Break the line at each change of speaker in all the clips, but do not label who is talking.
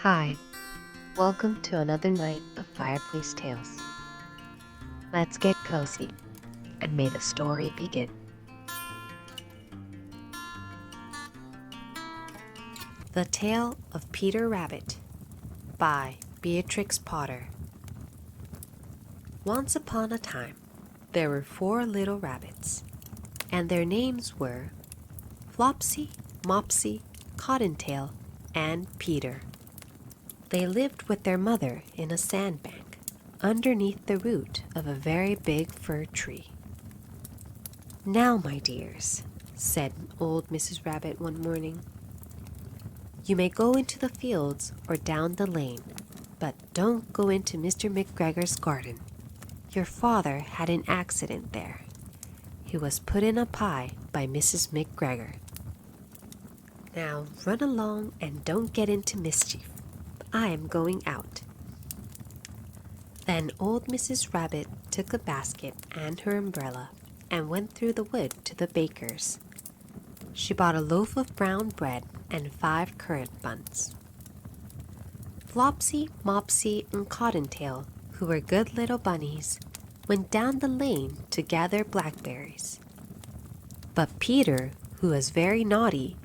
Hi, welcome to another night of Fireplace Tales. Let's get cozy and may the story begin.
The Tale of Peter Rabbit by Beatrix Potter. Once upon a time, there were 4 little rabbits, and their names were Flopsy, Mopsy, Cottontail, and Peter. They lived with their mother in a sandbank underneath the root of a very big fir tree. "Now, my dears," said old Mrs. Rabbit one morning, "you may go into the fields or down the lane, but don't go into Mr. McGregor's garden. Your father had an accident there. He was put in a pie by Mrs. McGregor. Now run along and don't get into mischief. I am going out." Then old Mrs. Rabbit took a basket and her umbrella and went through the wood to the baker's. She bought a loaf of brown bread and 5 currant buns. Flopsy, Mopsy, and Cottontail, who were good little bunnies, went down the lane to gather blackberries. But Peter, who was very naughty,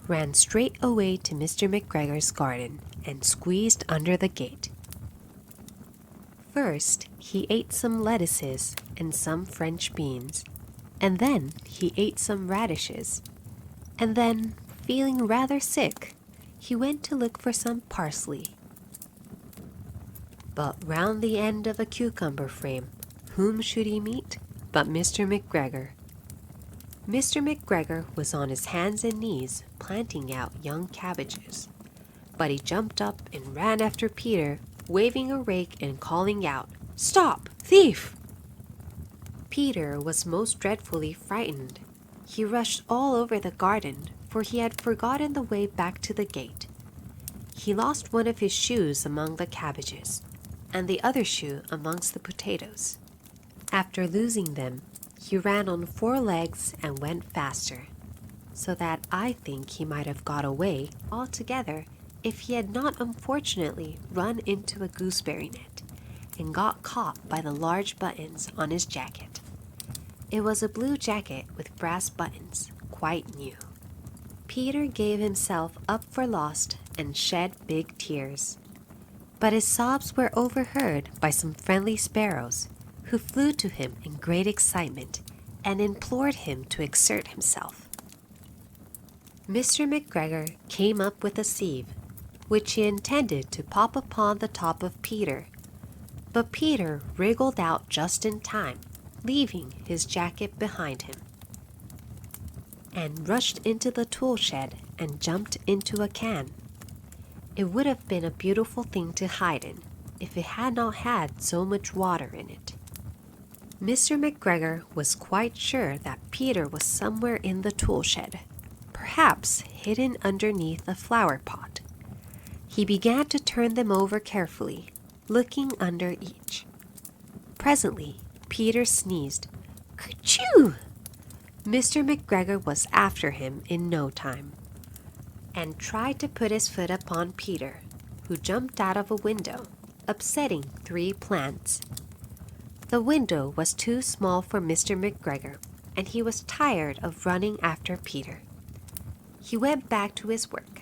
ran straight away to Mr. McGregor's garden and squeezed under the gate. First, he ate some lettuces and some French beans, and then he ate some radishes, and then, feeling rather sick, he went to look for some parsley. But round the end of a cucumber frame, whom should he meet but Mr. McGregor? Mr. McGregor was on his hands and knees planting out young cabbages, but he jumped up and ran after Peter, waving a rake and calling out, "Stop, thief!" Peter was most dreadfully frightened. He rushed all over the garden, for he had forgotten the way back to the gate. He lost one of his shoes among the cabbages, and the other shoe amongst the potatoes. After losing them, he ran on 4 legs and went faster, so that I think he might have got away altogether if he had not unfortunately run into a gooseberry net and got caught by the large buttons on his jacket. It was a blue jacket with brass buttons, quite new. Peter gave himself up for lost and shed big tears. But his sobs were overheard by some friendly sparrows, who flew to him in great excitement and implored him to exert himself. Mr. McGregor came up with a sieve, which he intended to pop upon the top of Peter, but Peter wriggled out just in time, leaving his jacket behind him, and rushed into the tool shed and jumped into a can. It would have been a beautiful thing to hide in if it had not had so much water in it. Mr. McGregor was quite sure that Peter was somewhere in the tool shed, perhaps hidden underneath a flower pot. He began to turn them over carefully, looking under each. Presently, Peter sneezed, "Kerchoo!" Mr. McGregor was after him in no time, and tried to put his foot upon Peter, who jumped out of a window, upsetting 3 plants. The window was too small for Mr. McGregor, and he was tired of running after Peter. He went back to his work.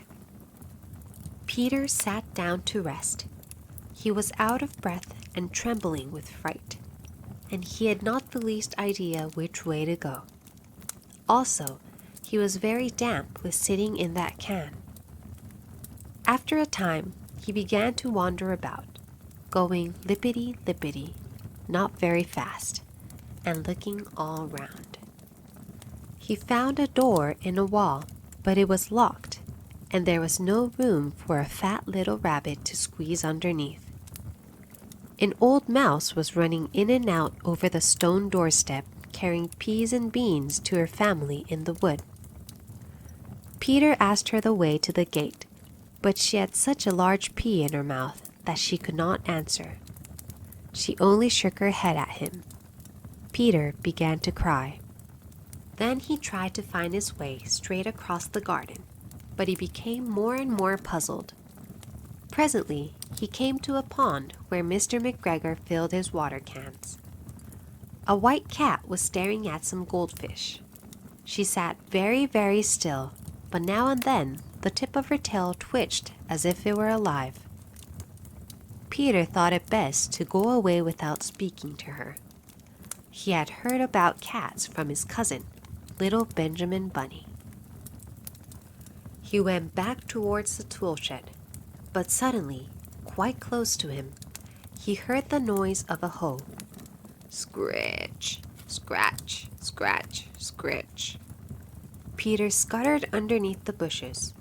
Peter sat down to rest. He was out of breath and trembling with fright, and he had not the least idea which way to go. Also, he was very damp with sitting in that can. After a time, he began to wander about, going lippity-lippity, not very fast, and looking all round. He found a door in a wall, but it was locked, and there was no room for a fat little rabbit to squeeze underneath. An old mouse was running in and out over the stone doorstep, carrying peas and beans to her family in the wood. Peter asked her the way to the gate, but she had such a large pea in her mouth that she could not answer. She only shook her head at him. Peter began to cry. Then he tried to find his way straight across the garden, but he became more and more puzzled. Presently, he came to a pond where Mr. McGregor filled his water cans. A white cat was staring at some goldfish. She sat very, very still, but now and then the tip of her tail twitched as if it were alive. Peter thought it best to go away without speaking to her. He had heard about cats from his cousin, little Benjamin Bunny. He went back towards the tool shed, but suddenly, quite close to him, he heard the noise of a hoe. Scritch, scratch, scratch, scritch. Peter scuttered underneath the bushes.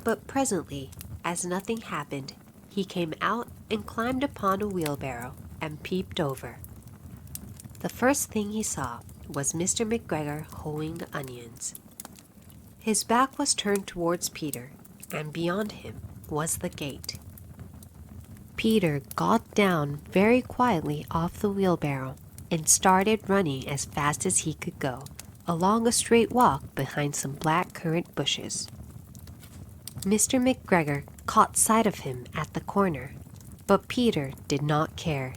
But presently, as nothing happened, he came out and climbed upon a wheelbarrow and peeped over. The first thing he saw was Mr. McGregor hoeing onions. His back was turned towards Peter, and beyond him was the gate. Peter got down very quietly off the wheelbarrow and started running as fast as he could go, along a straight walk behind some black currant bushes. Mr. McGregor caught sight of him at the corner, but Peter did not care.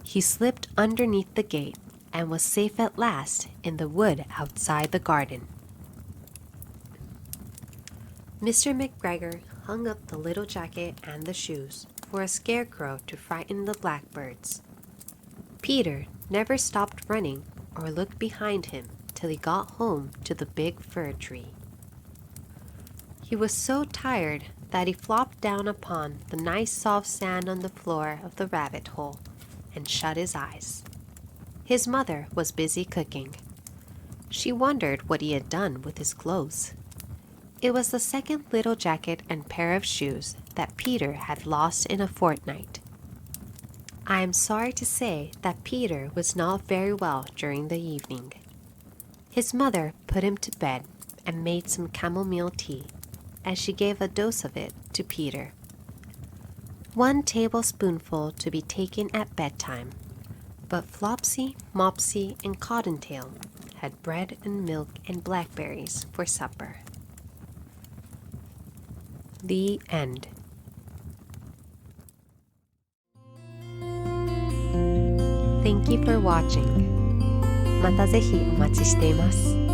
He slipped underneath the gate and was safe at last in the wood outside the garden. Mr. McGregor hung up the little jacket and the shoes for a scarecrow to frighten the blackbirds. Peter never stopped running or looked behind him till he got home to the big fir tree. He was so tired that he flopped down upon the nice soft sand on the floor of the rabbit hole and shut his eyes. His mother was busy cooking. She wondered what he had done with his clothes. It was the second little jacket and pair of shoes that Peter had lost in a fortnight. I am sorry to say that Peter was not very well during the evening. His mother put him to bed and made some chamomile tea, and she gave a dose of it to Peter. 1 tablespoonful to be taken at bedtime, but Flopsy, Mopsy, and Cottontail had bread and milk and blackberries for supper. The end. Thank you for watching. またぜひお待ちしています。